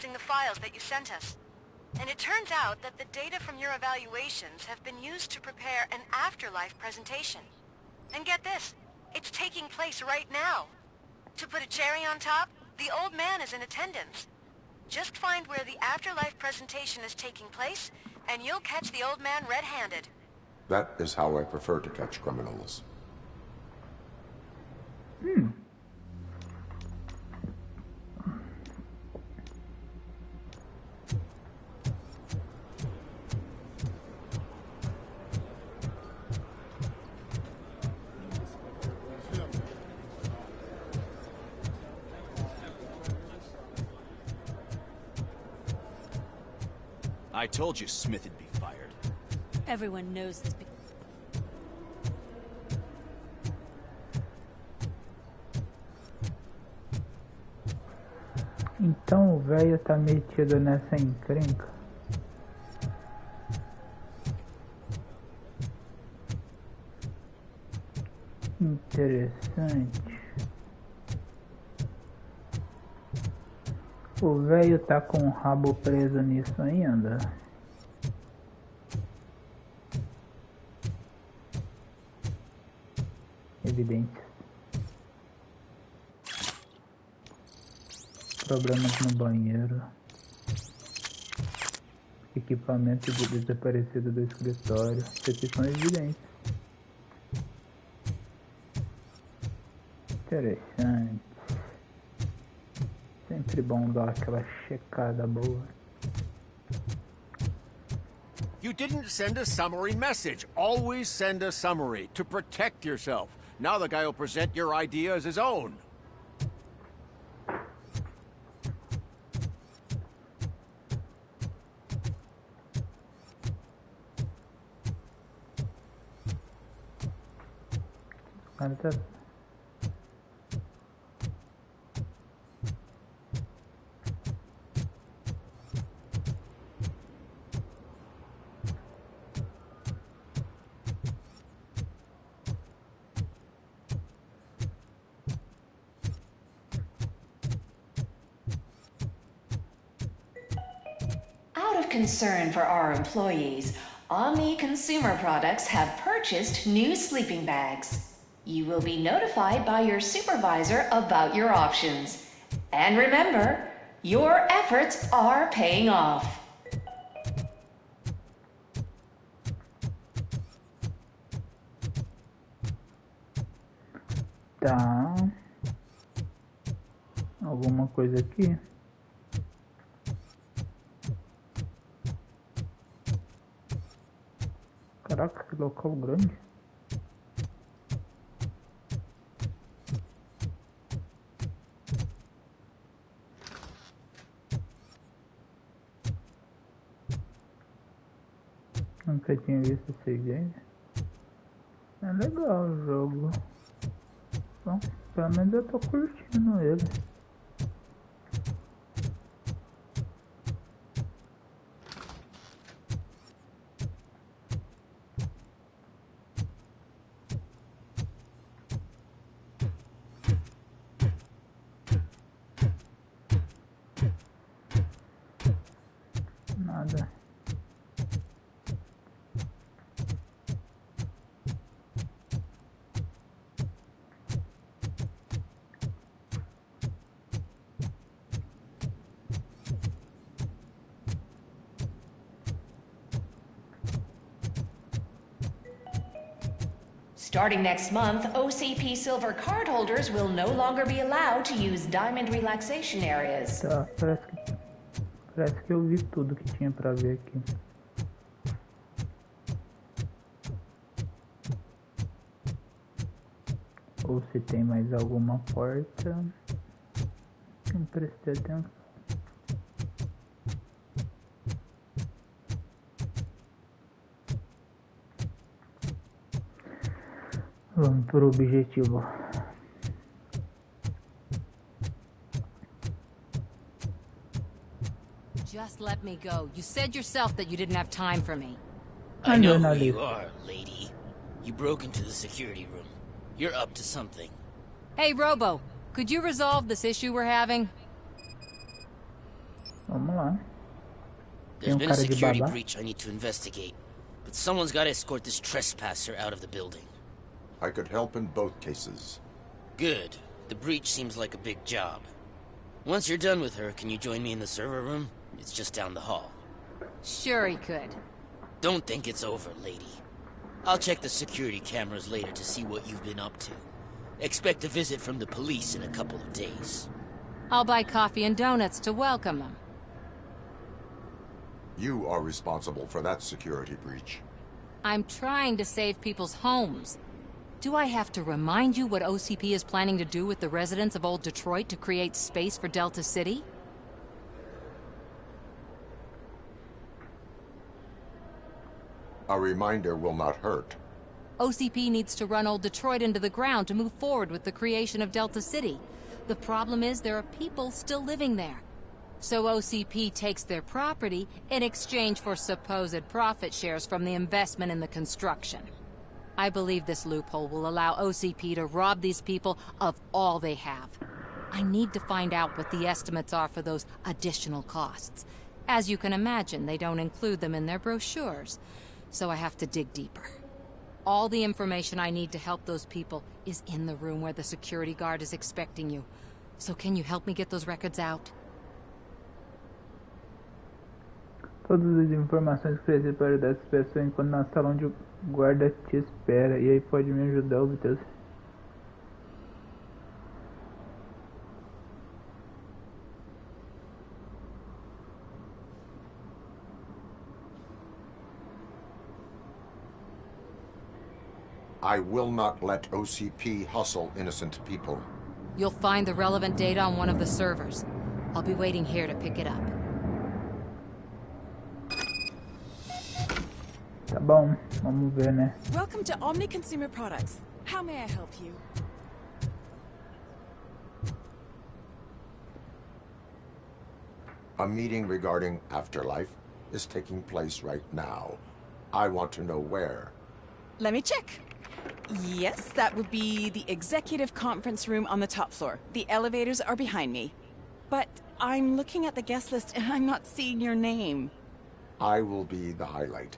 analyzing the files that you sent us. And it turns out that the data from your evaluations have been used to prepare an afterlife presentation. And get this, it's taking place right now. To put a cherry on top, the old man is in attendance. Just find where the afterlife presentation is taking place, and you'll catch the old man red-handed. That is how I prefer to catch criminals. I told you Smith would be fired. Everyone knows this. Então o velho tá metido nessa encrenca. Interessante. O velho tá com o rabo preso nisso ainda. Evidente. Problemas no banheiro. Equipamento de desaparecido do escritório. Aqui são evidentes. Interessante. Sempre bom dar aquela checada boa. You didn't send a summary message. Always send a summary to protect yourself. Now the guy will present your idea as his own. Out of concern for our employees, Omni Consumer Products have purchased new sleeping bags. You will be notified by your supervisor about your options. And remember, your efforts are paying off. Tá. Alguma coisa aqui? Caraca, que local grande. Nunca tinha visto esse game. É legal o jogo. Bom, pelo menos eu tô curtindo ele. Nada. Starting next month, OCP Silver cardholders will no longer be allowed to use Diamond relaxation areas. Tá, parece que eu vi tudo que tinha pra ver aqui. Ou se tem mais alguma porta. Não prestei atenção. Vamos pro objetivo. Just let me go. You said yourself that you didn't have time for me. I know who you are, lady. You broke into the security room. You're up to something. Hey, Robo, could you resolve this issue we're having? Vamos lá. There's Tem been a cara de security babá. breach I need to investigate, but someone's got to escort this trespasser out of the building. I could help in both cases. Good. The breach seems like a big job. Once you're done with her, can you join me in the server room? It's just down the hall. Sure he could. Don't think it's over, lady. I'll check the security cameras later to see what you've been up to. Expect a visit from the police in a couple of days. I'll buy coffee and donuts to welcome him. You are responsible for that security breach. I'm trying to save people's homes. Do I have to remind you what OCP is planning to do with the residents of Old Detroit to create space for Delta City? A reminder will not hurt. OCP needs to run Old Detroit into the ground to move forward with the creation of Delta City. The problem is there are people still living there. So OCP takes their property in exchange for supposed profit shares from the investment in the construction. I believe this loophole will allow OCP to rob these people of all they have. I need to find out what the estimates are for those additional costs. As you can imagine, they don't include them in their brochures, so I have to dig deeper. All the information I need to help those people is in the room where the security guard is expecting you. So can you help me get those records out? Todas as informações que precisa para ajudar essa pessoa enquanto na sala onde o guarda te espera. E aí pode me ajudar, Vitor? I will not let OCP hustle innocent people. You'll find the relevant data on one of the servers. I'll be waiting here to pick it up. Tá bom, vamos ver, né? Welcome to Omni Consumer Products. How may I help you? A meeting regarding Afterlife is taking place right now. I want to know where. Let me check. Yes, that would be the executive conference room on the top floor. The elevators are behind me. But I'm looking at the guest list and I'm not seeing your name. I will be the highlight.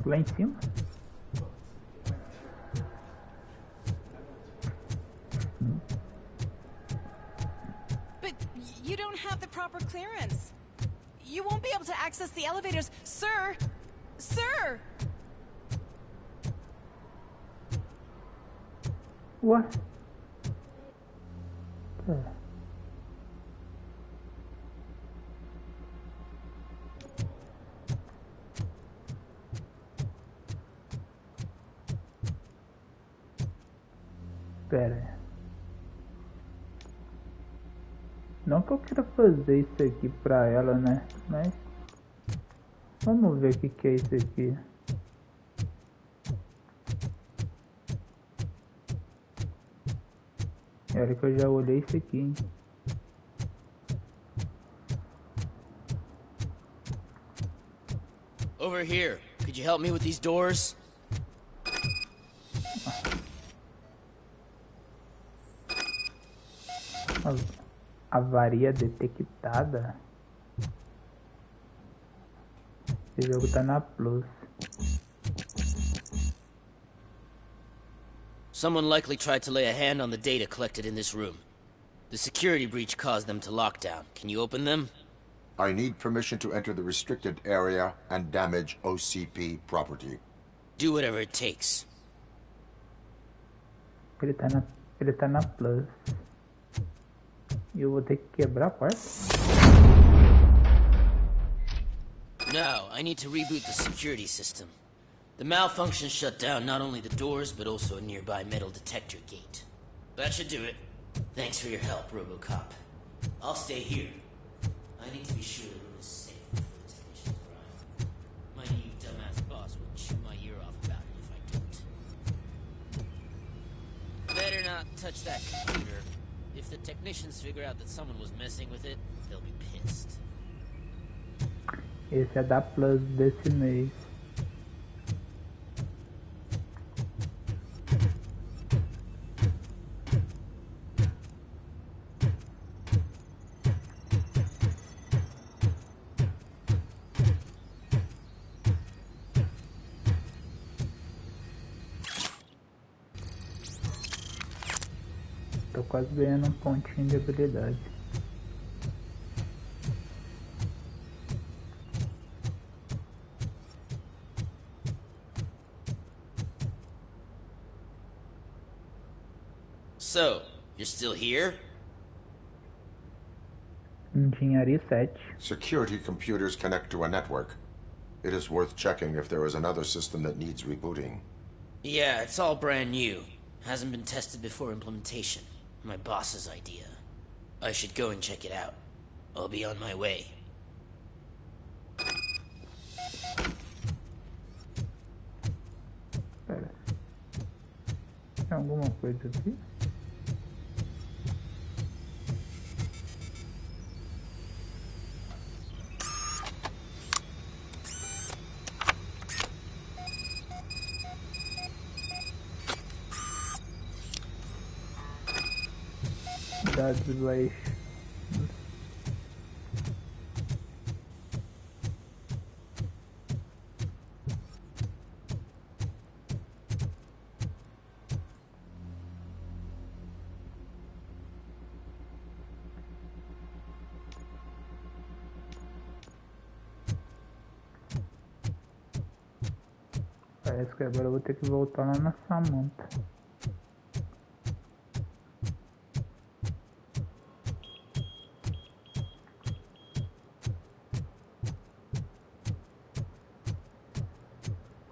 Lá em cima? But you don't have the proper clearance. You won't be able to access the elevators. Sir! Sir! What? Pera. Pera. Não que eu queira fazer isso aqui pra ela, né? Mas vamos ver o que é isso aqui. Olha que eu já olhei isso aqui, hein? Over here. Could you help me with these doors? Avaria detectada. Esse jogo tá na Plus. Someone likely tried to lay a hand on the data collected in this room. The security breach caused them to lock down. Can you open them? I need permission to enter the restricted area and damage OCP property. Do whatever it takes. Ele tá na Plus. E eu vou ter que quebrar a porta? Now, I need to reboot the security system. The malfunction shut down not only the doors, but also a nearby metal detector gate. That should do it. Thanks for your help, Robocop. I'll stay here. I need to be sure the room is safe before the technicians arrive. My new dumbass boss will chew my ear off about it if I don't. Better not touch that computer. If the technicians figure out that someone was messing with it, they'll be pissed. Esse é da Plus desse mês. quase ganhando um pontinho de habilidade. So, you're still here? Engenharia 7. Security computers connect to a network. It is worth checking if there is another system that needs rebooting. Yeah, it's all brand new. Hasn't been tested before implementation. My boss's idea. I should go and check it out. I'll be on my way. Pera. Tem alguma coisa aqui? Dados baixos. Parece que agora eu vou ter que voltar lá na Samantha.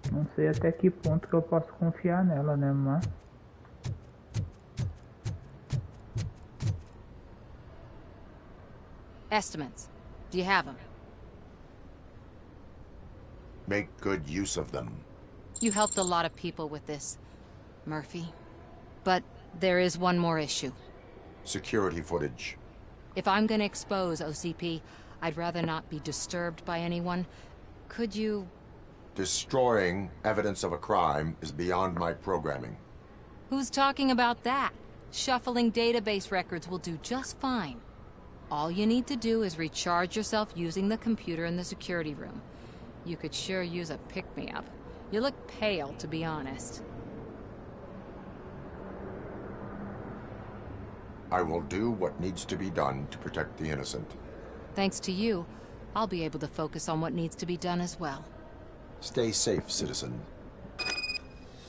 Não sei até que ponto que eu posso confiar nela, né, mas... Estimates. Do you have them? Make good use of them. You helped a lot of people with this, Murphy. But there is one more issue. Security footage. If I'm gonna expose OCP, I'd rather not be disturbed by anyone. Could you... Destroying evidence of a crime is beyond my programming. Who's talking about that? Shuffling database records will do just fine. All you need to do is recharge yourself using the computer in the security room. You could sure use a pick-me-up. You look pale, to be honest. I will do what needs to be done to protect the innocent. Thanks to you, I'll be able to focus on what needs to be done as well. Stay safe, citizen.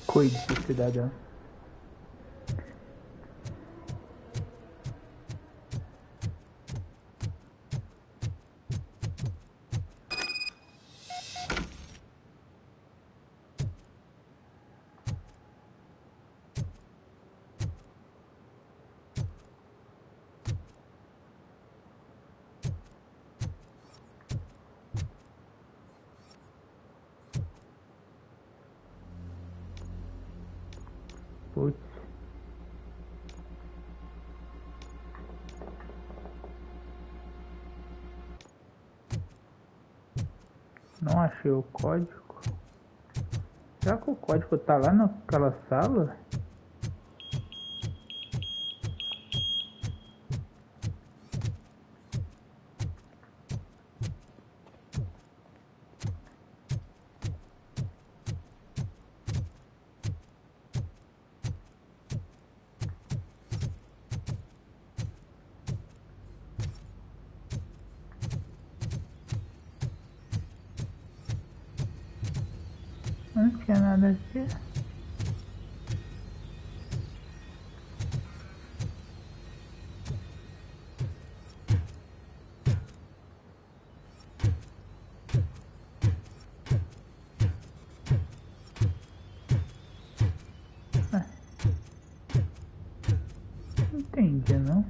Cuide-se, cidadão. Putz. Não achei o código. Será que o código tá lá naquela sala? Não tinha nada aqui. Não entendi, não.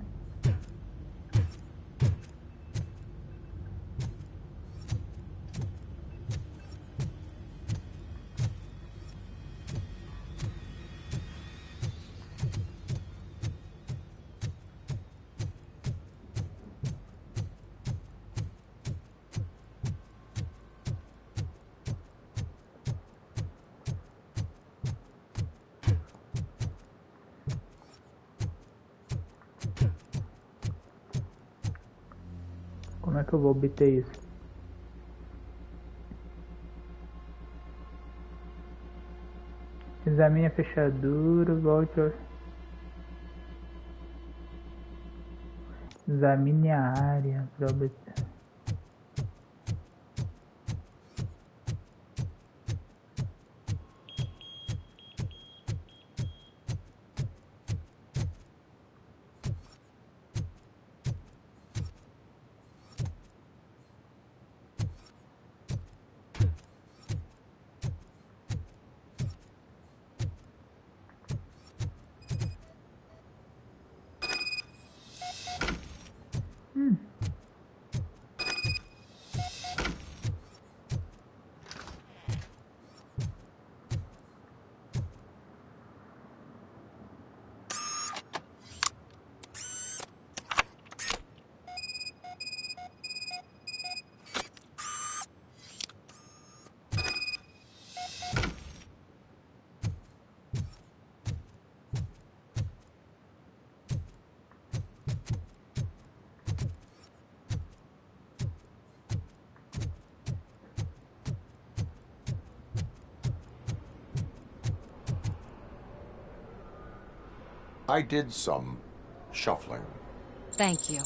Como é que eu vou obter isso? Examine a fechadura, volte ao... Examine a área para obter. I did some shuffling. Thank you.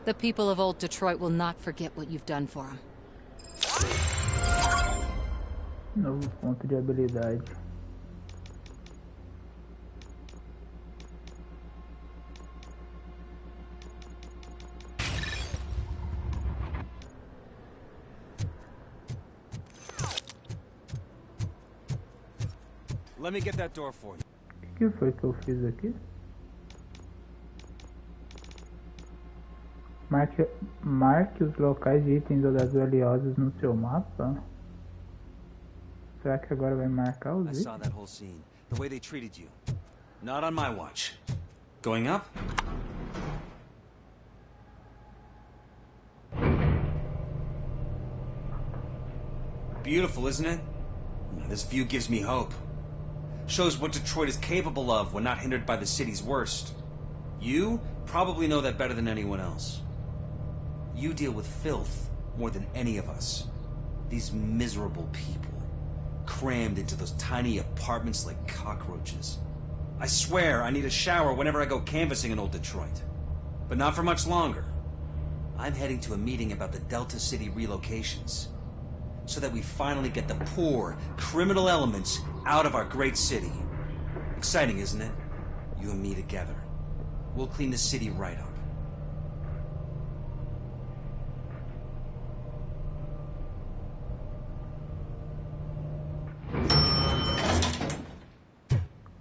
The people of old Detroit will not forget what you've done for them. Novo ponto de habilidade. Let me get that door for you. O que foi que eu fiz aqui? Marque os locais de itens ou das valiosos no seu mapa. Será que agora vai marcar os I itens? saw that whole scene. The way they treated you. Not on my watch. Going up? Beautiful, isn't it? This view gives me hope. Shows what Detroit is capable of when not hindered by the city's worst. You probably know that better than anyone else. You deal with filth more than any of us. These miserable people, crammed into those tiny apartments like cockroaches. I swear I need a shower whenever I go canvassing in old Detroit. But not for much longer. I'm heading to a meeting about the Delta City relocations, so that we finally get the poor, criminal elements out of our great city. Exciting, isn't it? You and me together. We'll clean the city right up.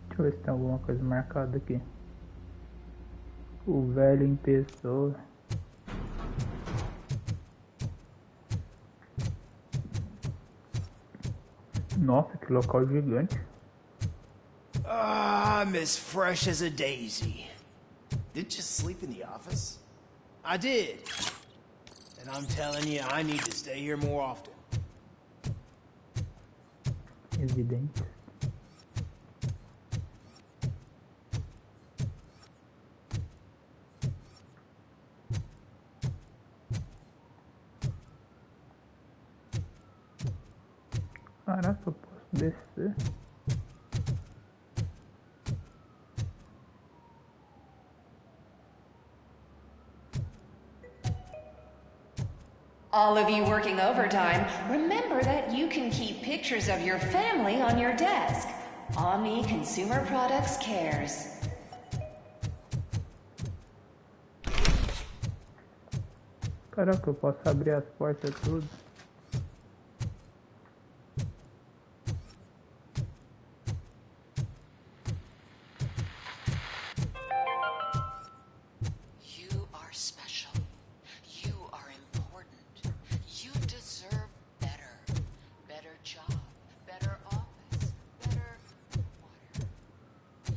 Deixa eu ver se tem alguma coisa marcada aqui. O velho em pessoa. Nossa, que local gigante. I'm as fresh as a daisy. Didn't you sleep in the office? I did. And I'm telling you, I need to stay here more often. Evidente. Caraca, eu posso descer. All of you working overtime, remember that you can keep pictures of your family on your desk. Omni Consumer Products cares. Caraca, eu posso abrir as portas tudo. You are special. You are important. You deserve better. Better job. Better office. Better water.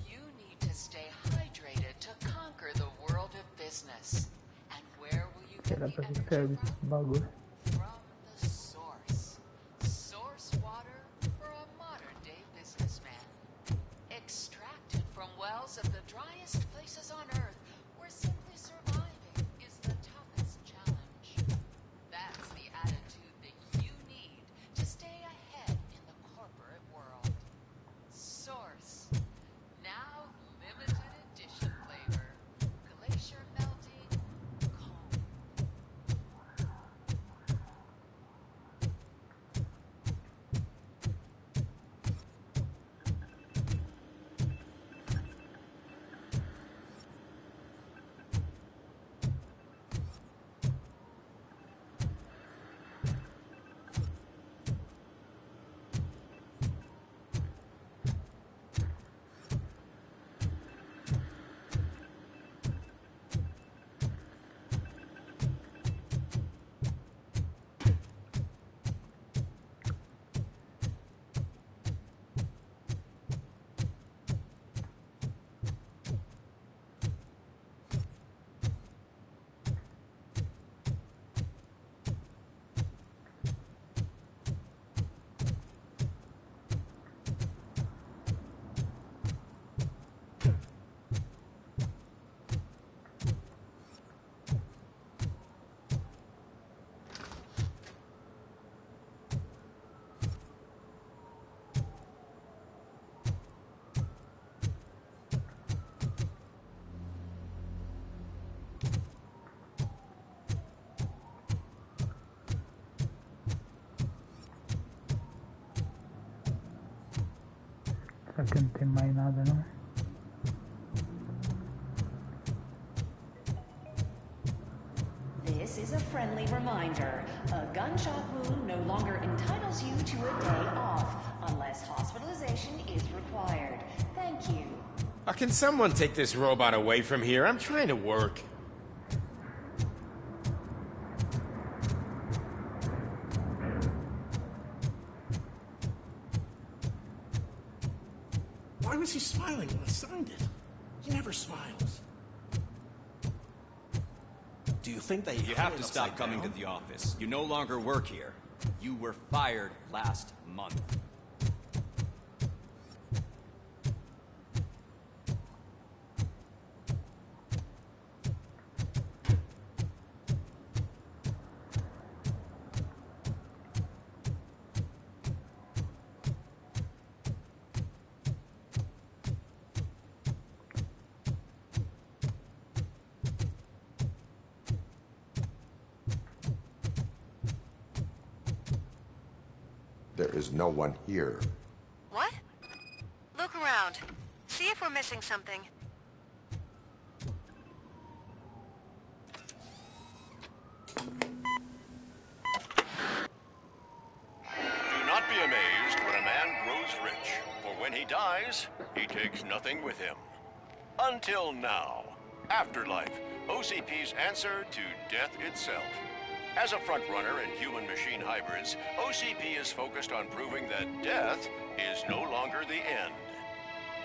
You need to stay hydrated to conquer the world of business. And where will you get Será the pra que energy serve esse bagulho? from the source. Source water for a modern-day businessman. Extracted from wells of the driest places on Earth, where simply surviving is the toughest challenge. That's the attitude that you need to stay ahead in the corporate world. Source. Now limited edition flavor. Glacier melting, Será que não tem mais nada não? This is a friendly reminder. A gunshot wound no longer entitles you to a day off, unless hospitalization is required. Thank you. Can someone take this robot away from here? I'm trying to work. Why was he smiling when I signed it? He never smiles. Do you think they... You have to stop coming to the office. You no longer work here. You were fired last month. There is no one here. What? Look around. See if we're missing something. Do not be amazed when a man grows rich, for when he dies, he takes nothing with him. Until now. Afterlife, OCP's answer to death itself. As a frontrunner in human-machine hybrids, OCP is focused on proving that death is no longer the end.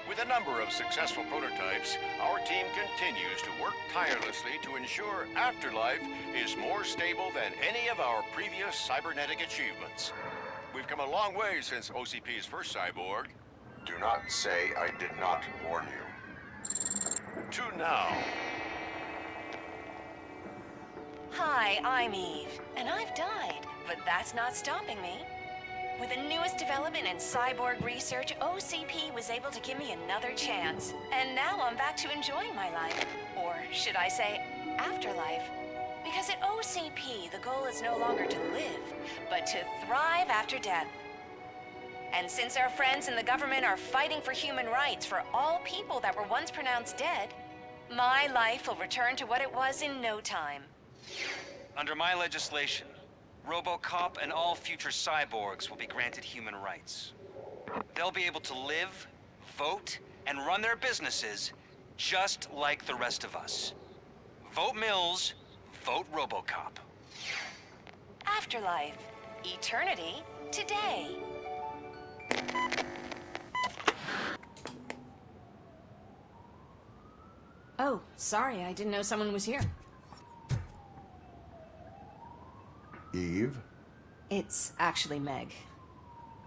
With a number of successful prototypes, our team continues to work tirelessly to ensure Afterlife is more stable than any of our previous cybernetic achievements. We've come a long way since OCP's first cyborg. Do not say I did not warn you. To now. Hi, I'm Eve, and I've died, but that's not stopping me. With the newest development in cyborg research, OCP was able to give me another chance. And now I'm back to enjoying my life. Or should I say, afterlife. Because at OCP, the goal is no longer to live, but to thrive after death. And since our friends in the government are fighting for human rights for all people that were once pronounced dead, my life will return to what it was in no time. Under my legislation, Robocop and all future cyborgs will be granted human rights. They'll be able to live, vote, and run their businesses just like the rest of us. Vote Mills, vote Robocop. Afterlife. Eternity. Today. Oh, sorry, I didn't know someone was here. Eve? It's actually Meg.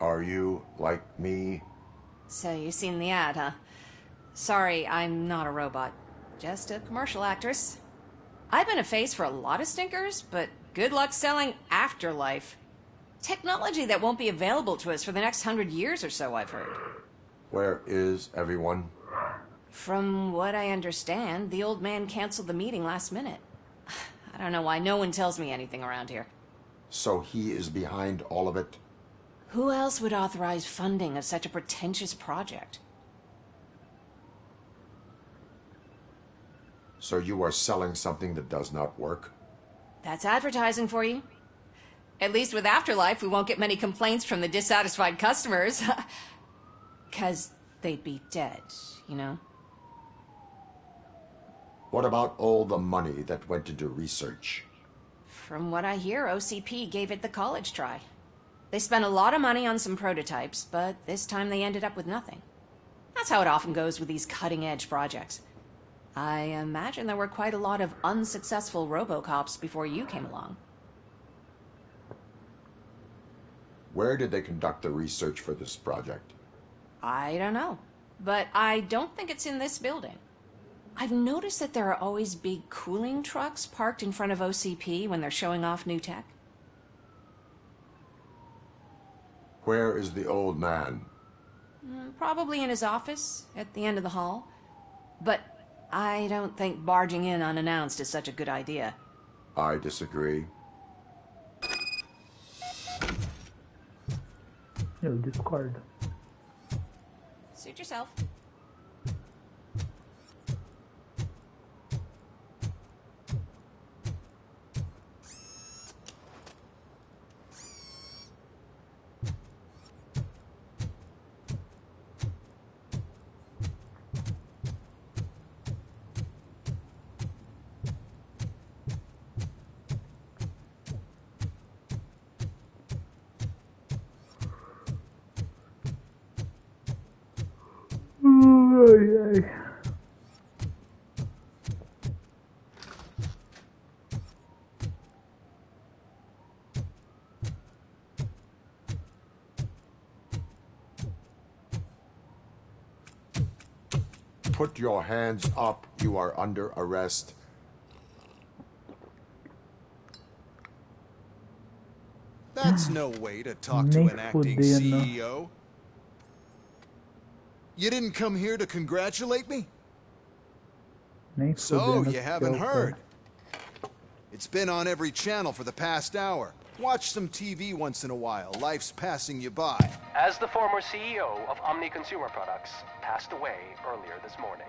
Are you like me? So you've seen the ad, huh? Sorry, I'm not a robot. Just a commercial actress. I've been a face for a lot of stinkers, but good luck selling Afterlife. Technology that won't be available to us for the next 100 years or so, I've heard. Where is everyone? From what I understand, the old man canceled the meeting last minute. I don't know why no one tells me anything around here. So he is behind all of it? Who else would authorize funding of such a pretentious project? So you are selling something that does not work? That's advertising for you. At least with Afterlife, we won't get many complaints from the dissatisfied customers. 'Cause they'd be dead, you know? What about all the money that went into research? From what I hear, OCP gave it the college try. They spent a lot of money on some prototypes, but this time they ended up with nothing. That's how it often goes with these cutting-edge projects. I imagine there were quite a lot of unsuccessful Robocops before you came along. Where did they conduct the research for this project? I don't know, but I don't think it's in this building. I've noticed that there are always big cooling trucks parked in front of OCP when they're showing off new tech. Where is the old man? Probably in his office, at the end of the hall. But I don't think barging in unannounced is such a good idea. I disagree. Eu discordo. Suit Suit yourself. Ay, ay. Put your hands up. You are under arrest. That's no way to talk to an acting CEO. You didn't come here to congratulate me? So, you haven't heard. It's been on every channel for the past hour. Watch some TV once in a while. Life's passing you by. As the former CEO of Omni Consumer Products passed away earlier this morning,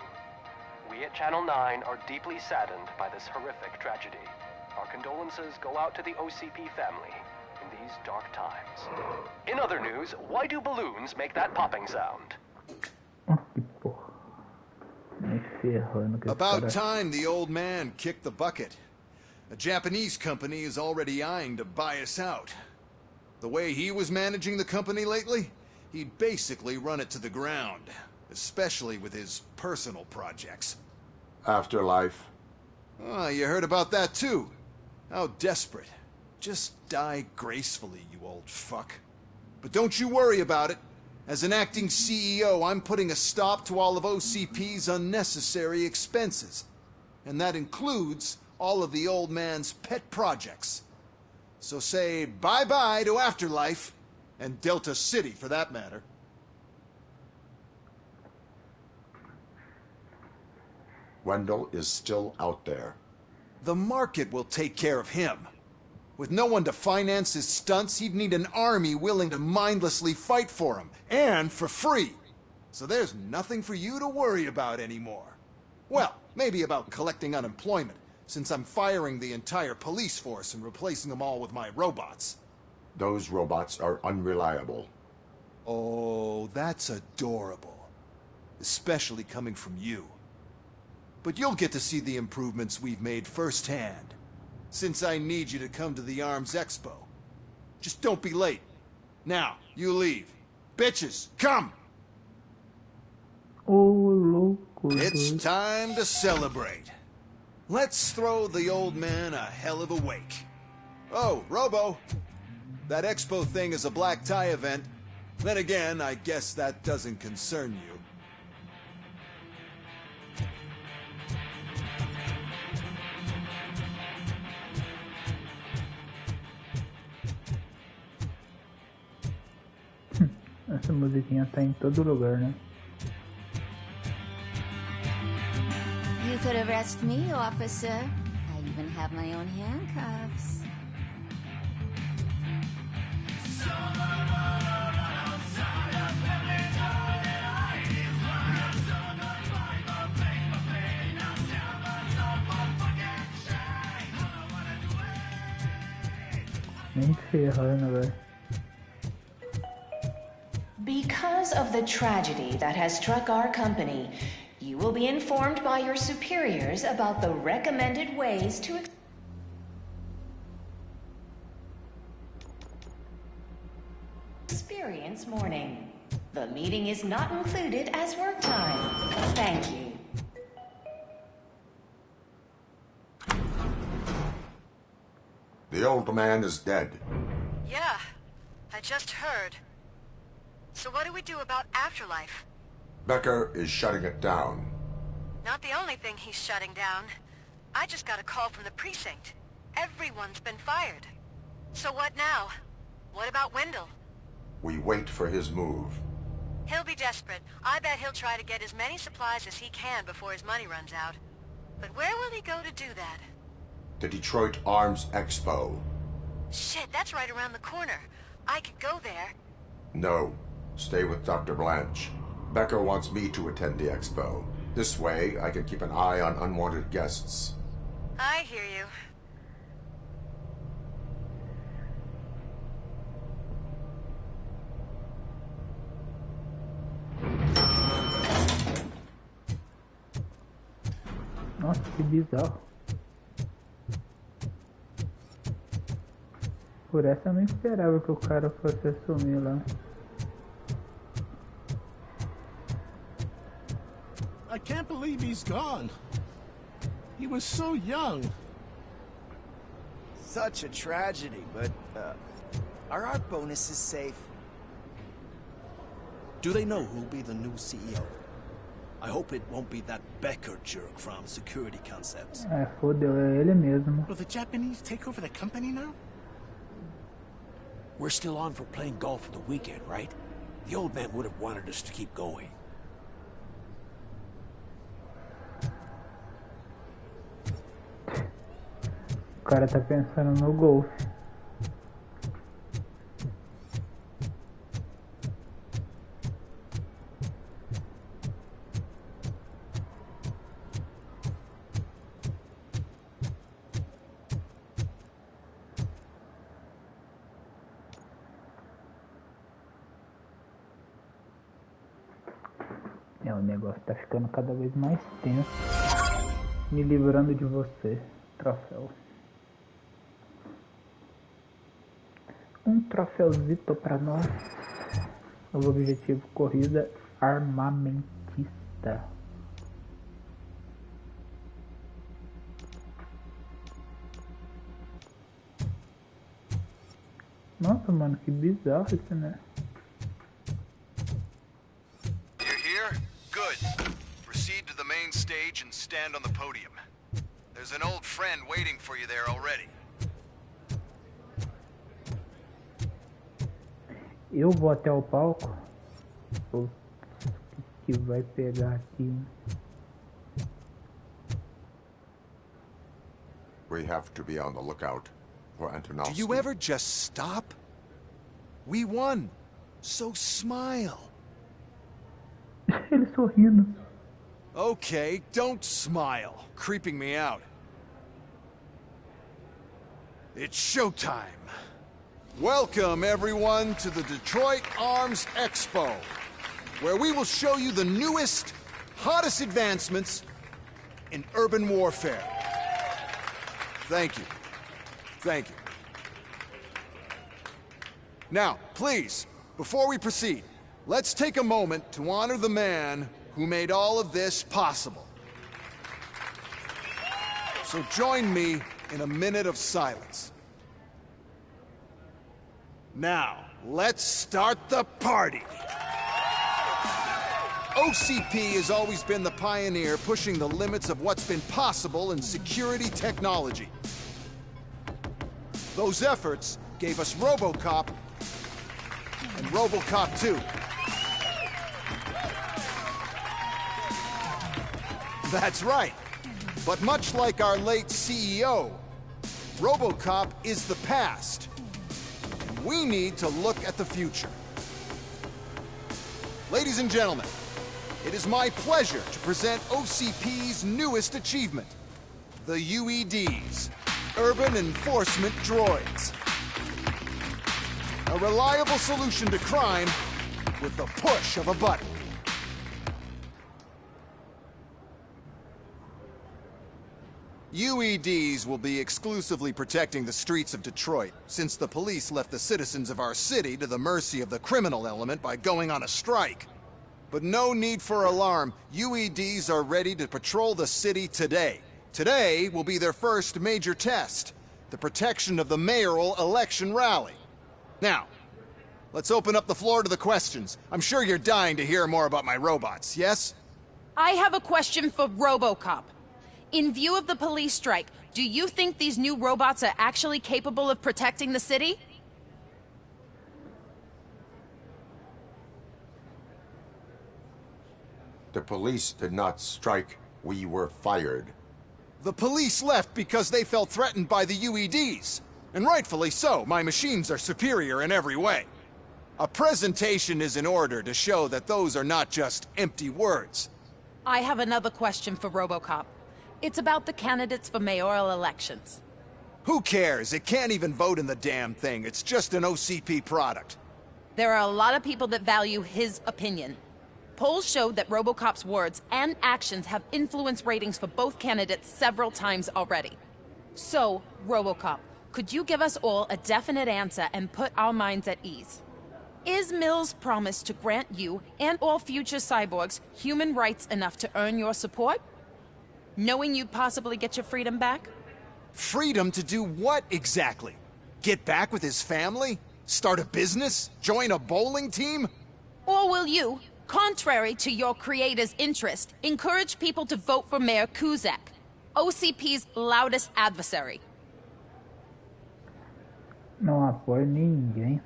we at Channel 9 are deeply saddened by this horrific tragedy. Our condolences go out to the OCP family in these dark times. In other news, why do balloons make that popping sound? About time the old man kicked the bucket. A Japanese company is already eyeing to buy us out. The way he was managing the company lately, he'd basically run it to the ground, especially with his personal projects. Afterlife. Oh, you heard about that too. How desperate. Just die gracefully, you old fuck. But don't you worry about it. As an acting CEO, I'm putting a stop to all of OCP's unnecessary expenses. And that includes all of the old man's pet projects. So say bye-bye to Afterlife, and Delta City for that matter. Wendell is still out there. The market will take care of him. With no one to finance his stunts, he'd need an army willing to mindlessly fight for him, and for free. So there's nothing for you to worry about anymore. Well, maybe about collecting unemployment, since I'm firing the entire police force and replacing them all with my robots. Those robots are unreliable. Oh, that's adorable. Especially coming from you. But you'll get to see the improvements we've made firsthand. Since I need you to come to the Arms Expo. Just don't be late. Now, you leave. Bitches, come! Oh, louco. It's time to celebrate. Let's throw the old man a hell of a wake. Oh, Robo. That expo thing is a black tie event. Then again, I guess that doesn't concern you. Essa musiquinha tá em todo lugar, né? You could arrest me, officer. I even have my own handcuffs. Nem ferrando, velho. Because of the tragedy that has struck our company, you will be informed by your superiors about the recommended ways to experience mourning. The meeting is not included as work time. Thank you. The old man is dead. Yeah, I just heard. So what do we do about Afterlife? Becker is shutting it down. Not the only thing he's shutting down. I just got a call from the precinct. Everyone's been fired. So what now? What about Wendell? We wait for his move. He'll be desperate. I bet he'll try to get as many supplies as he can before his money runs out. But where will he go to do that? The Detroit Arms Expo. Shit, that's right around the corner. I could go there. No. Stay with Dr. Blanche. Becker wants me to attend the expo. This way, I can keep an eye on unwanted guests. I hear you. Nossa, que bizarro. Por essa eu não esperava que o cara fosse assumir lá. I can't believe he's gone. He was so young. Such a tragedy, but, our art bonus is safe. Do they know who'll be the new CEO? I hope it won't be that Becker jerk from Security Concepts. É, fodeu, é ele mesmo. Will the Japanese take over the company now? We're still on for playing golf for the weekend, right? The old man would have wanted us to keep going. O cara tá pensando no golfe. É, o negócio tá ficando cada vez mais tenso. Me livrando de você, troféu. Um troféuzito pra nós. Novo objetivo, corrida armamentista. Nossa, mano, que bizarro isso, né? You're here? Good. Proceed to the main stage and stand on the podium. There's an old friend waiting for you there already. Eu vou até o palco. O que vai pegar aqui? We have to be on the lookout for Antonovsky. Do you ever just stop? We won. So smile. Ele sorrindo. Okay, don't smile. Creeping me out. It's showtime. Welcome, everyone, to the Detroit Arms Expo, where we will show you the newest, hottest advancements in urban warfare. Thank you. Thank you. Now, please, before we proceed, let's take a moment to honor the man who made all of this possible. So join me in a minute of silence. Now, let's start the party! OCP has always been the pioneer pushing the limits of what's been possible in security technology. Those efforts gave us Robocop and Robocop 2. That's right. But much like our late CEO, Robocop is the past. And we need to look at the future. Ladies and gentlemen, it is my pleasure to present OCP's newest achievement, the UEDs, Urban Enforcement Droids. A reliable solution to crime with the push of a button. UEDs will be exclusively protecting the streets of Detroit, since the police left the citizens of our city to the mercy of the criminal element by going on a strike. But no need for alarm. UEDs are ready to patrol the city today. Today will be their first major test, the protection of the mayoral election rally. Now, let's open up the floor to the questions. I'm sure you're dying to hear more about my robots, yes? I have a question for Robocop. In view of the police strike, do you think these new robots are actually capable of protecting the city? The police did not strike. We were fired. The police left because they felt threatened by the UEDs. And rightfully so. My machines are superior in every way. A presentation is in order to show that those are not just empty words. I have another question for Robocop. It's about the candidates for mayoral elections. Who cares? It can't even vote in the damn thing. It's just an OCP product. There are a lot of people that value his opinion. Polls show that Robocop's words and actions have influenced ratings for both candidates several times already. So, Robocop, could you give us all a definite answer and put our minds at ease? Is Mills' promise to grant you and all future cyborgs human rights enough to earn your support? Knowing you'd possibly get your freedom back? Freedom to do what exactly? Get back with his family? Start a business? Join a bowling team? Or will you, contrary to your creator's interest, encourage people to vote for Mayor Kuzak, OCP's loudest adversary? Não apoio ninguém.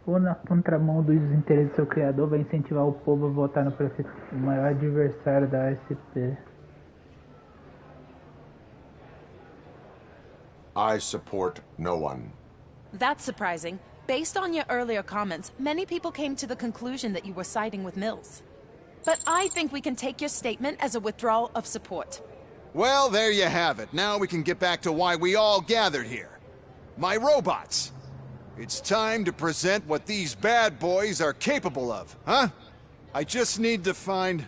Ou na contramão dos interesses do seu criador, vai incentivar o povo a votar no prefeito, o maior adversário da ASP. I support no one. That's surprising. Based on your earlier comments, many people came to the conclusion that you were siding with Mills. But I think we can take your statement as a withdrawal of support. Well, there you have it. Now we can get back to why we all gathered here. My robots. It's time to present what these bad boys are capable of, huh? I just need to find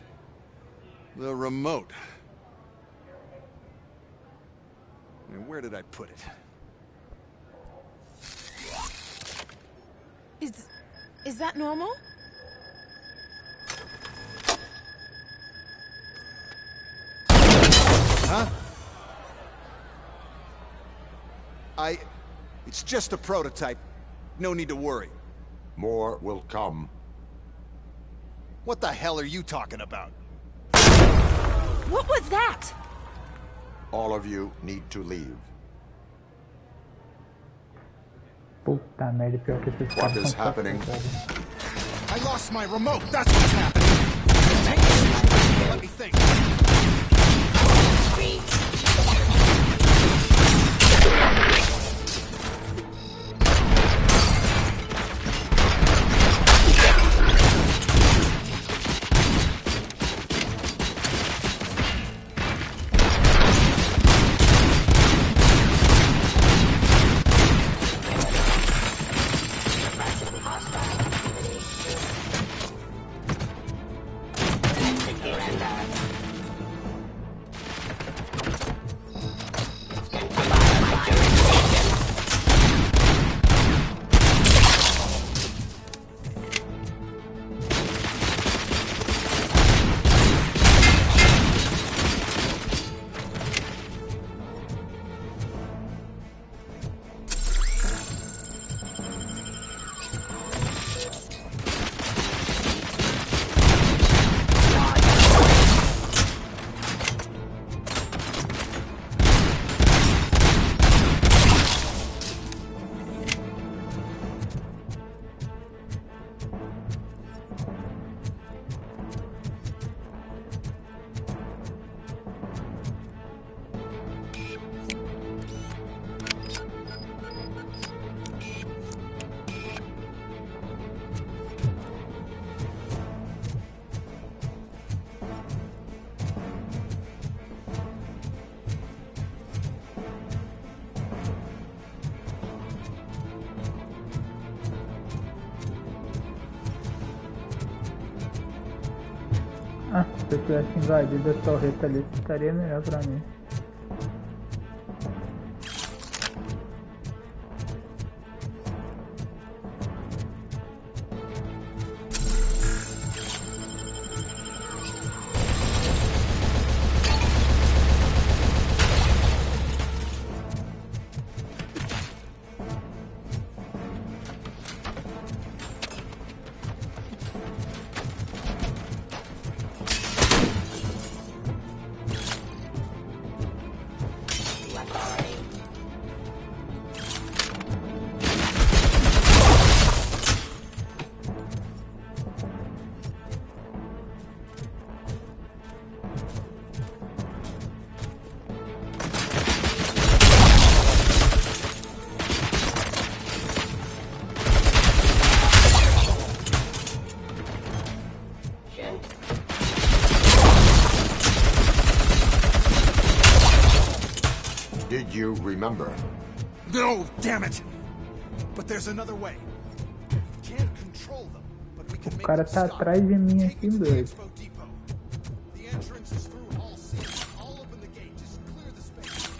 the remote. And where did I put it? Is that normal? Huh? It's just a prototype. No need to worry. More will come. What the hell are you talking about? What was that? All of you need to leave. Puta merda, pior que esses What caras is são happening? I lost my remote. That's what's happening. Let me think. Ah, se eu tivesse invadido a torreta ali, estaria melhor pra mim. you remember? No, damn it! But there's another way. Can't control them, but we can O make cara them tá stop. atrás de mim aqui, doido. Expo Depot. The entrance is through Hall C. I'll open the gate. Just clear the space.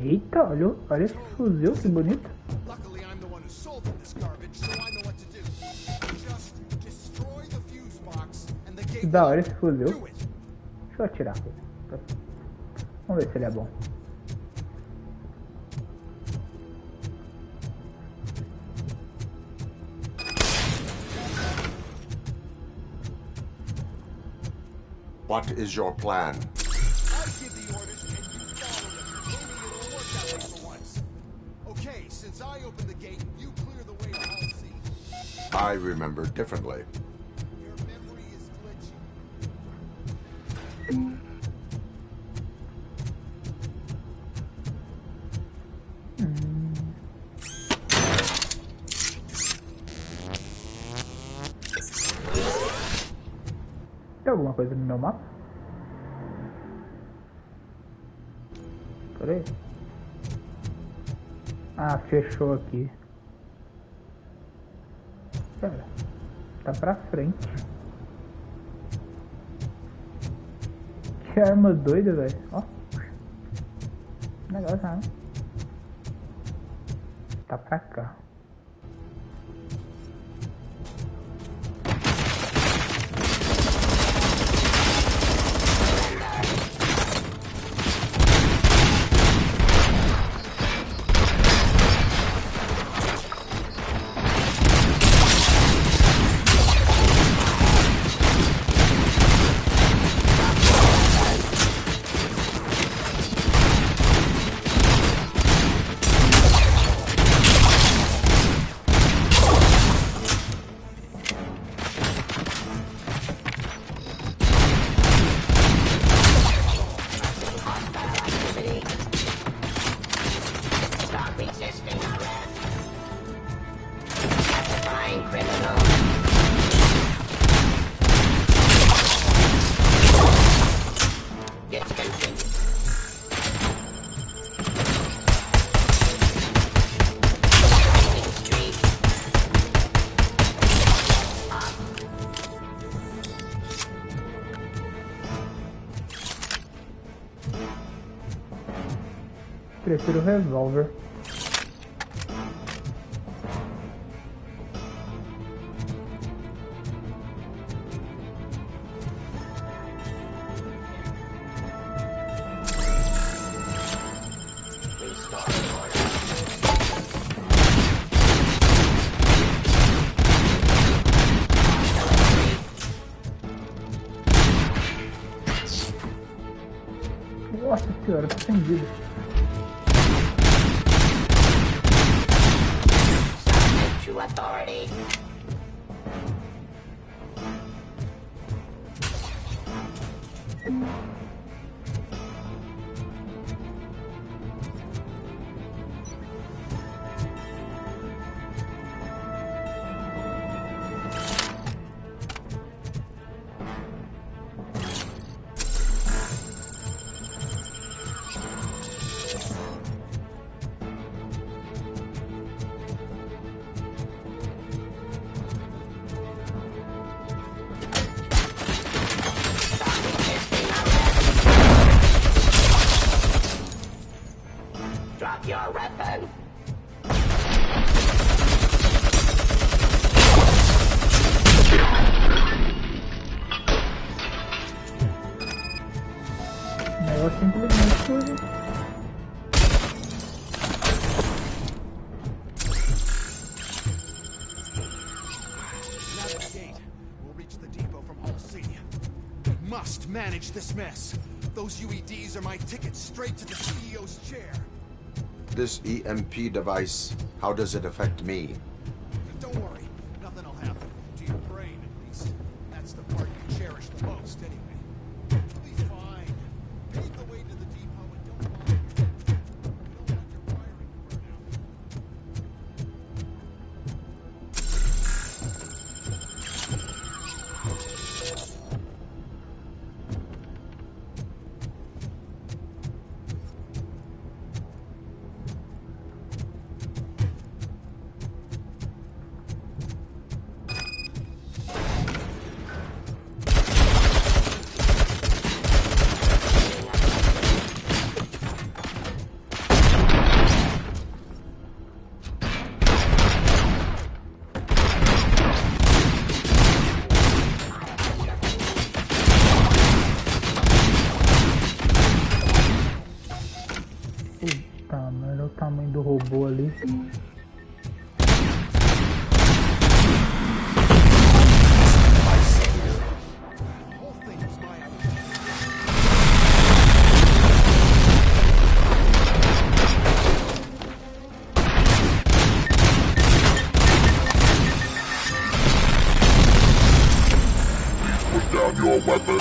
Eita, olha esse fuzil, que bonito. Luckily, I'm the one who sold them this garbage, so I know what to do. Just destroy the fuse box, and the Que gate da will hora esse fuzil. do it. Deixa eu atirar. Vamos ver se ele é bom. What is your plan? I give the orders and you follow them. Maybe it'll work that way for once. Okay, since I opened the gate, you clear the way to Hall C. I remember differently. Your memory is glitchy. Tem alguma coisa no meu mapa? Peraí. Ah, fechou aqui. Pera. Tá pra frente. Que arma doida, velho. Ó. Negócio, né? Tá pra cá. Prefiro revólver. Nossa senhora, tá acendido. To authority. Drop your weapon. O negócio simplesmente foi. Navigate. We'll reach the depot from Hall C. We must manage this mess. Those UEDs are my ticket straight to the CEO's chair. This EMP device, how does it affect me? Don't worry, nothing will happen. To your brain, at least. That's the part you cherish the most, anyway. You'll be fine. Pave the way to the depot and don't bother. Don't let your wiring burn out. Put down your weapon.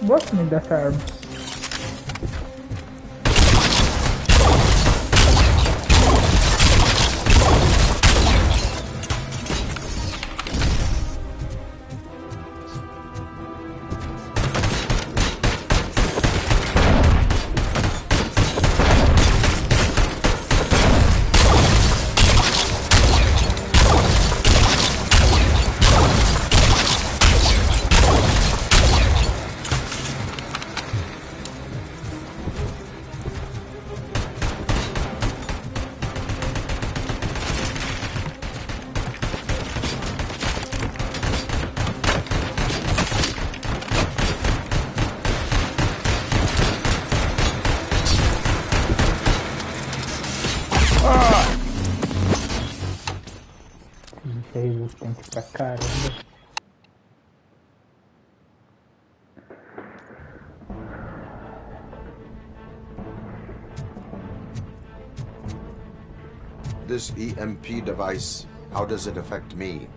Gosto muito dessa arma. Isso é resistente pra caramba. This EMP device, how does it affect me?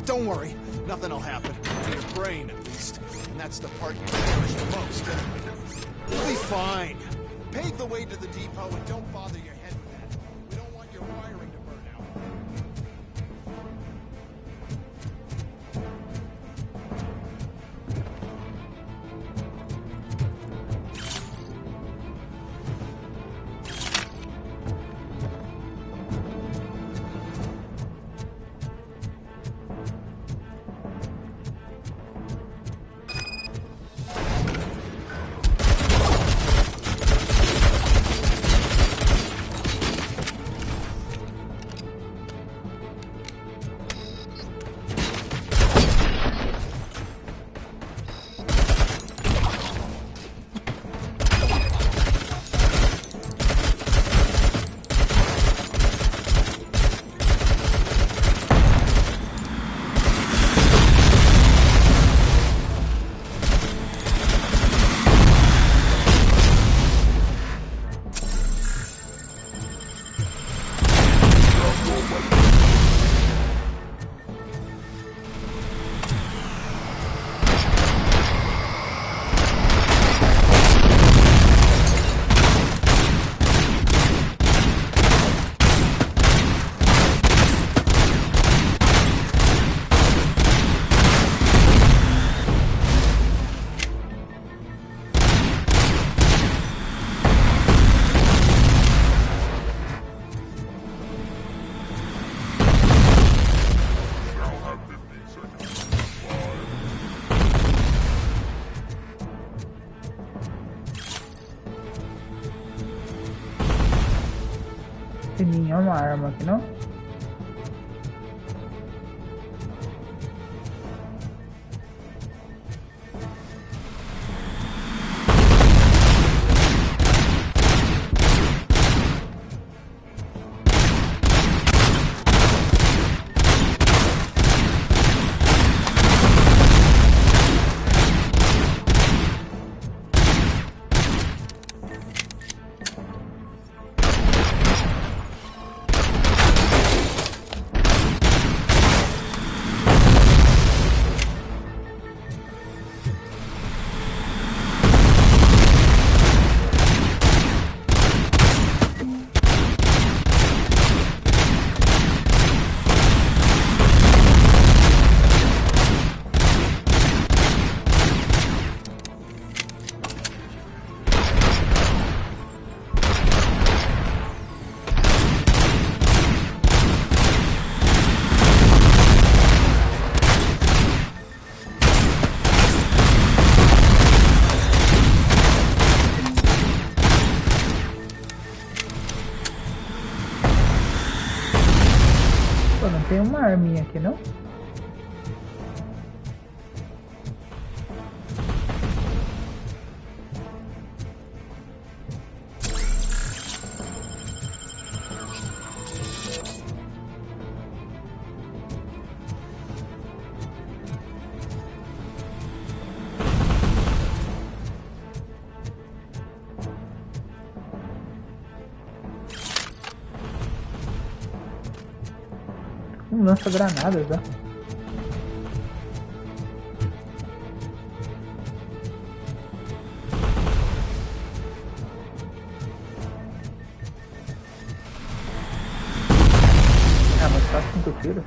Don't worry, nothing'll happen. To your brain, at least. And that's the part you cherish the most. You'll be fine. Pave the way to the depot and don't bother your head with that. We don't want your wiring to burn out. nenhuma arma aqui, não? Pô, não tem uma arminha aqui, não? Lança-granadas, né? Ah, mas só 5 tiros.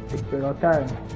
Tem que pegar outra arma.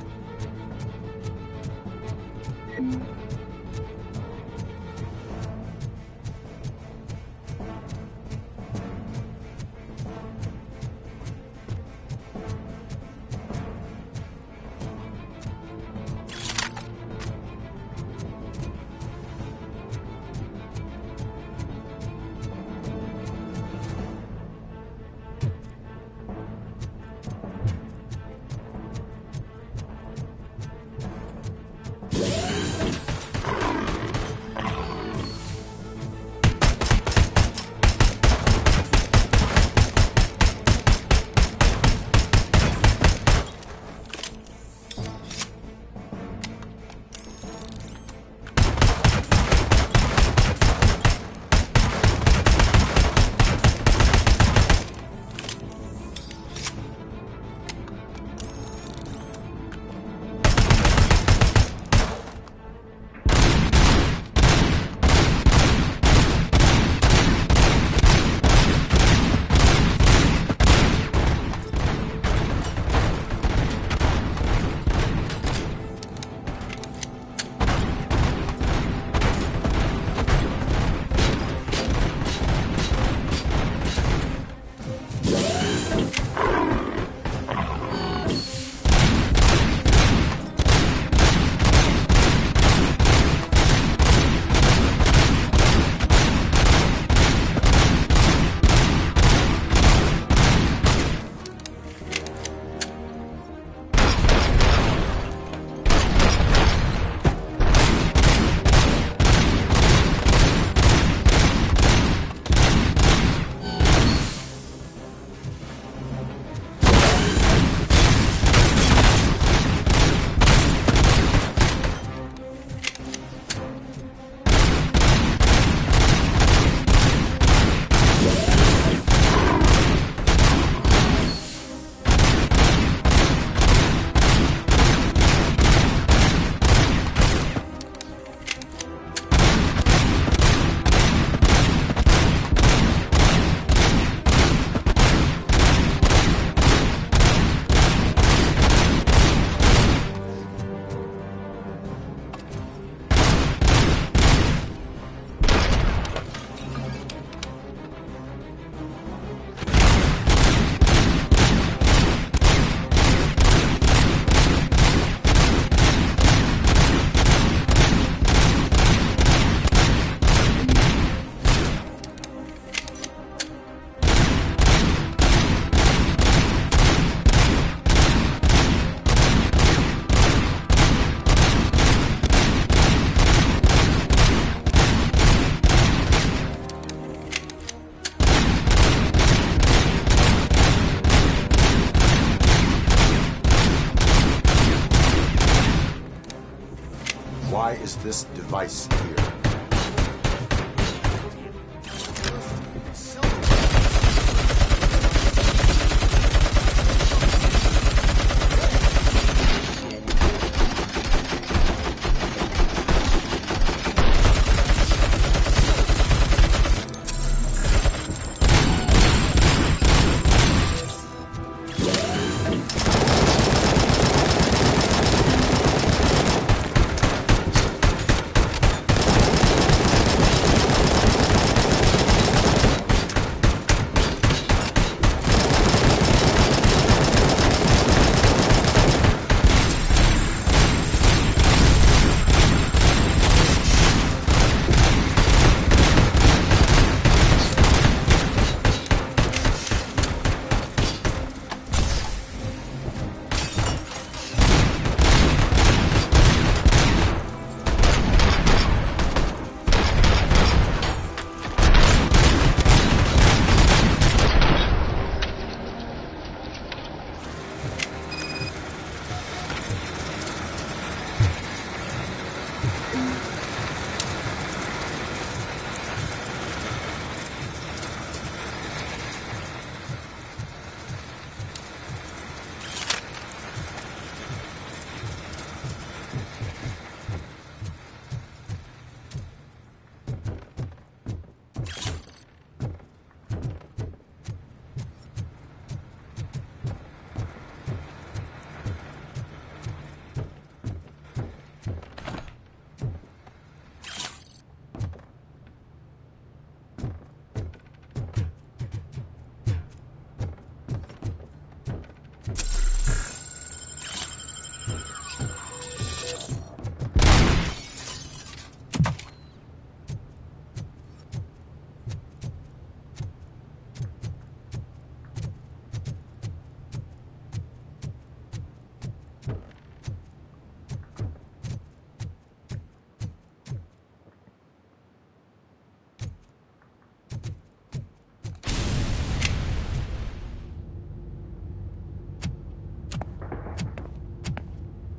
this device here.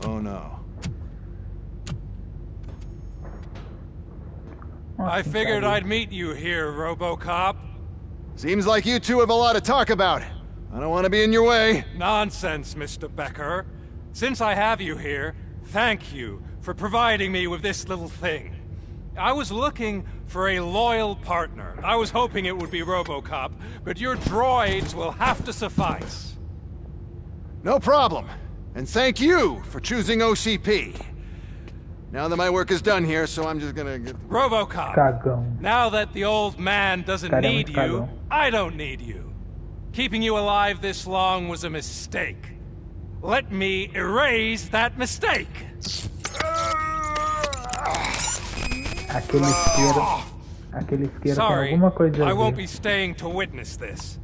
Oh no. I figured I'd meet you here, Robocop. Seems like you two have a lot to talk about. I don't want to be in your way. Nonsense, Mr. Becker. Since I have you here, thank you for providing me with this little thing. I was looking for a loyal partner. I was hoping it would be Robocop, but your droids will have to suffice. No problem. And thank you for choosing OCP. Now that my work is done here, so I'm just gonna get... Robocop, Cagão. now that the old man doesn't Cara, need muito you, cagão. I don't need you. Keeping you alive this long was a mistake. Let me erase that mistake. Aquele isqueiro tem Sorry, alguma coisa a I won't ver. be staying to witness this.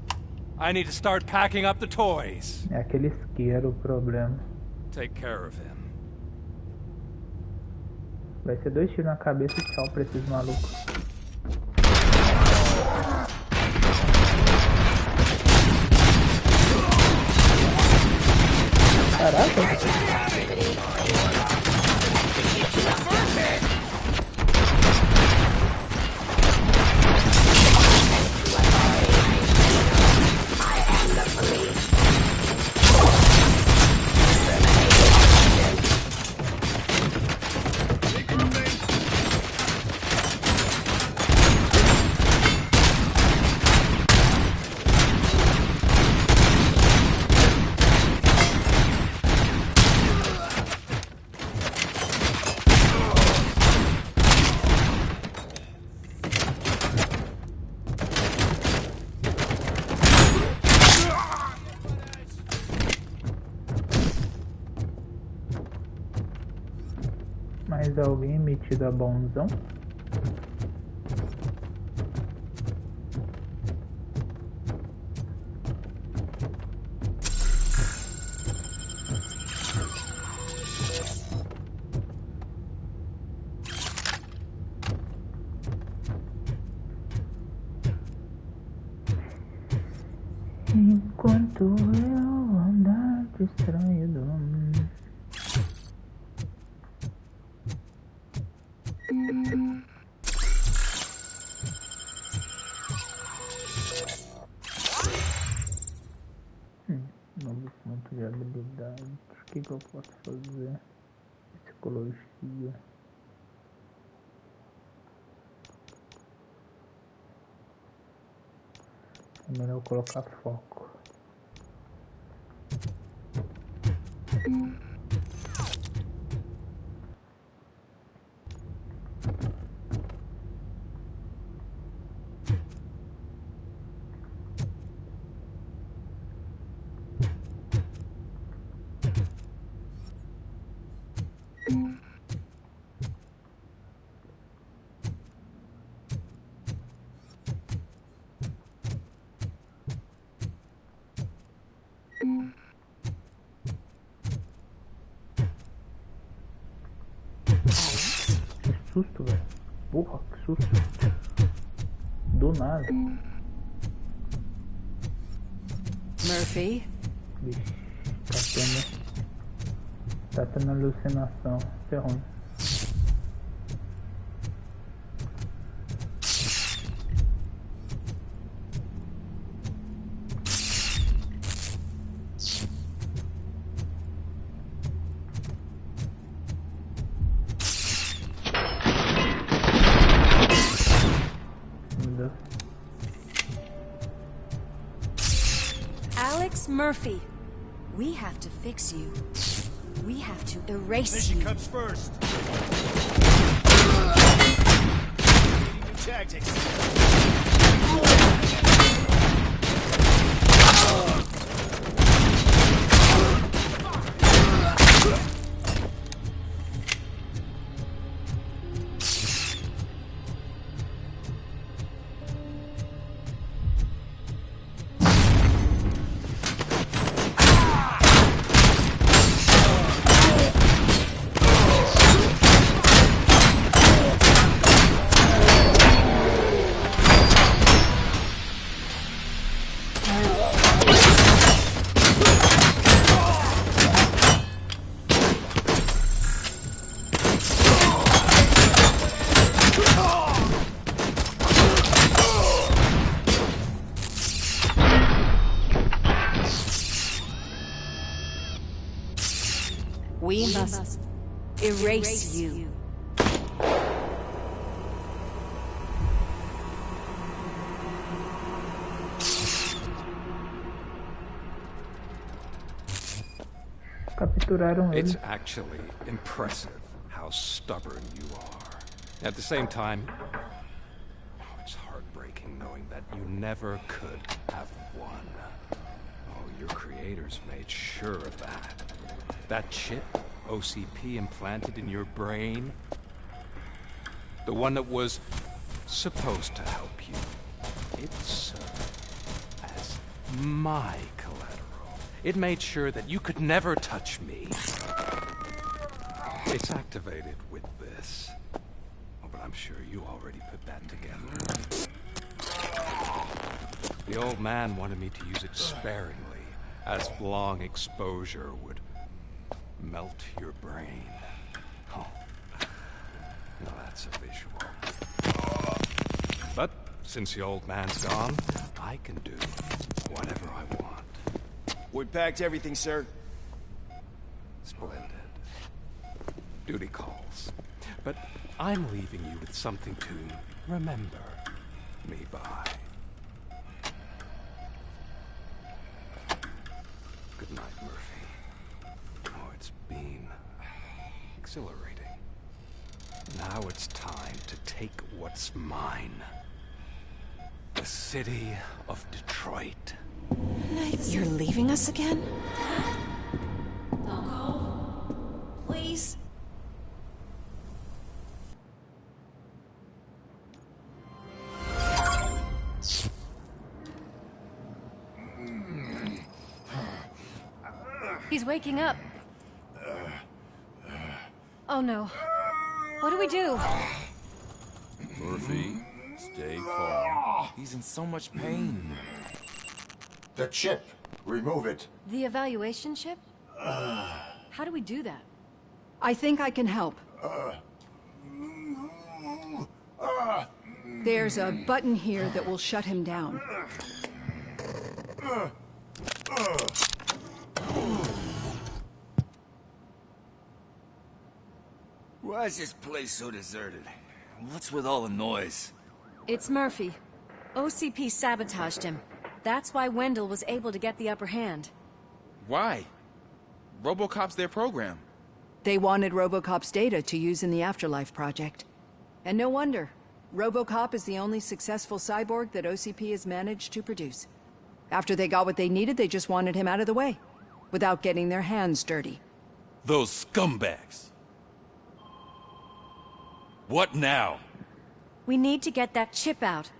I need to start packing up the toys. É aquele isqueiro o problema. Take care of him. Vai ser 2 tiros na cabeça e tchau pra esses malucos. Caraca. Mais alguém metido a bonzão? Enquanto eu andar distraído. que eu posso fazer? Psicologia. É melhor eu colocar foco. Que susto, velho. Porra, que susto. Do nada. Murphy? Vixe, tá tendo alucinação. Isso é ruim. Alex Murphy, we have to fix you. We have to erase Mission you. comes first. New tactics. We must erase you. Capturaram ele. It's actually impressive how stubborn you are. At the same time, it's heartbreaking knowing that you never could have won. Oh, your creators made sure of that. That chip OCP implanted in your brain, the one that was supposed to help you, it served as my collateral. It made sure that you could never touch me. It's activated with this. Oh, but I'm sure you already put that together. The old man wanted me to use it sparingly, as long exposure would melt your brain. Oh, now that's a visual. But since the old man's gone, I can do whatever I want. We packed everything, sir. Splendid. Duty calls. But I'm leaving you with something to remember me by. Good night, Murphy. Oh, it's been exhilarating. Now it's time to take what's mine. The city of Detroit. You're leaving us again? Don't go. Please. He's waking up. Oh no. What do we do? Murphy, stay calm. He's in so much pain. The chip. Remove it. The evaluation chip? How do we do that? I think I can help. There's a button here that will shut him down. Why is this place so deserted? What's with all the noise? It's Murphy. OCP sabotaged him. That's why Wendell was able to get the upper hand. Why? Robocop's their program. They wanted Robocop's data to use in the Afterlife project. And no wonder. Robocop is the only successful cyborg that OCP has managed to produce. After they got what they needed, they just wanted him out of the way, without getting their hands dirty. Those scumbags. What now? We need to get that chip out.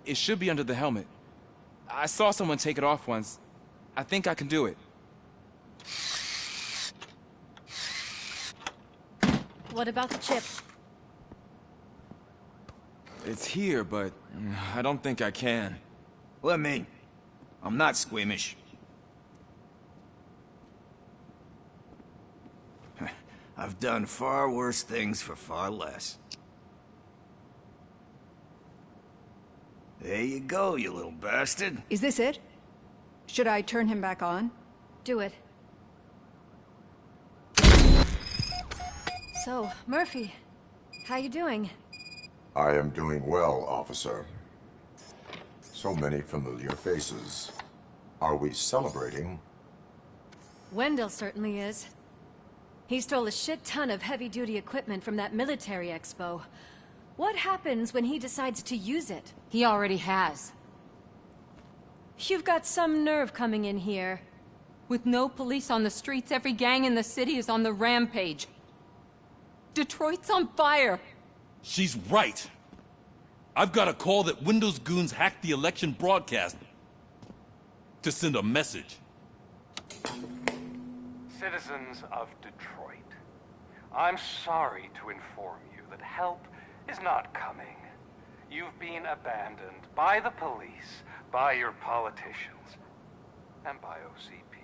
It should be under the helmet. I saw someone take it off once. I think I can do it. What about the chip? It's here, but I don't think I can. Let me. I'm not squeamish. I've done far worse things for far less. There you go, you little bastard. Is this it? Should I turn him back on? Do it. So, Murphy, how you doing? I am doing well, officer. So many familiar faces. Are we celebrating? Wendell certainly is. He stole a shit ton of heavy-duty equipment from that military expo. What happens when he decides to use it? He already has. You've got some nerve coming in here. With no police on the streets, every gang in the city is on the rampage. Detroit's on fire. She's right. I've got a call that Windows goons hacked the election broadcast to send a message. Citizens of Detroit, I'm sorry to inform you that help is not coming. You've been abandoned by the police, by your politicians, and by OCP.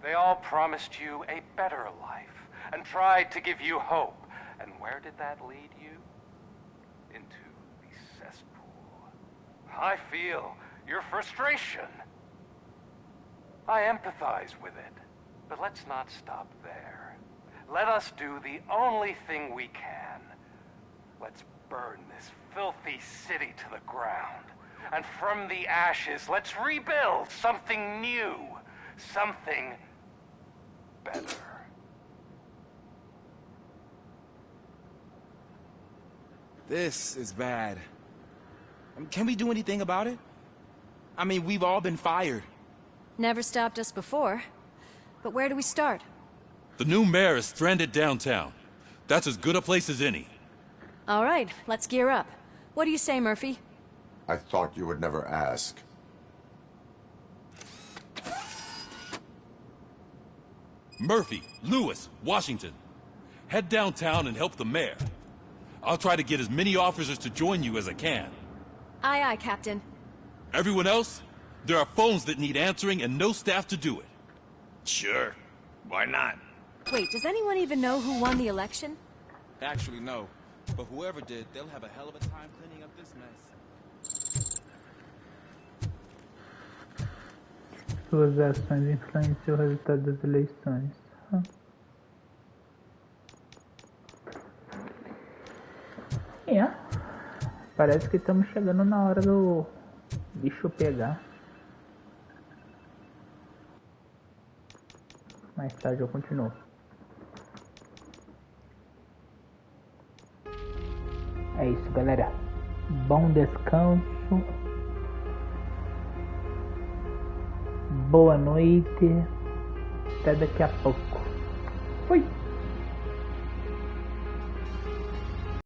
They all promised you a better life and tried to give you hope. And where did that lead you? Into the cesspool. I feel your frustration. I empathize with it, but let's not stop there. Let us do the only thing we can. Let's burn this filthy city to the ground. And from the ashes, let's rebuild something new. Something better. This is bad. Can we do anything about it? I mean, we've all been fired. Never stopped us before. But where do we start? The new mayor is stranded downtown. That's as good a place as any. All right, let's gear up. What do you say, Murphy? I thought you would never ask. Murphy, Lewis, Washington. Head downtown and help the mayor. I'll try to get as many officers to join you as I can. Aye, aye, Captain. Everyone else? There are phones that need answering and no staff to do it. Sure. Why not? Wait, does anyone even know who won the election? Actually, no. But whoever did, they'll have a hell of a time cleaning up this mess. Suas ações influenciam o resultado das eleições. Parece que estamos chegando na hora do bicho pegar. Mais tarde eu continuo. É isso, galera. Bom descanso. Boa noite. Até daqui a pouco. Fui!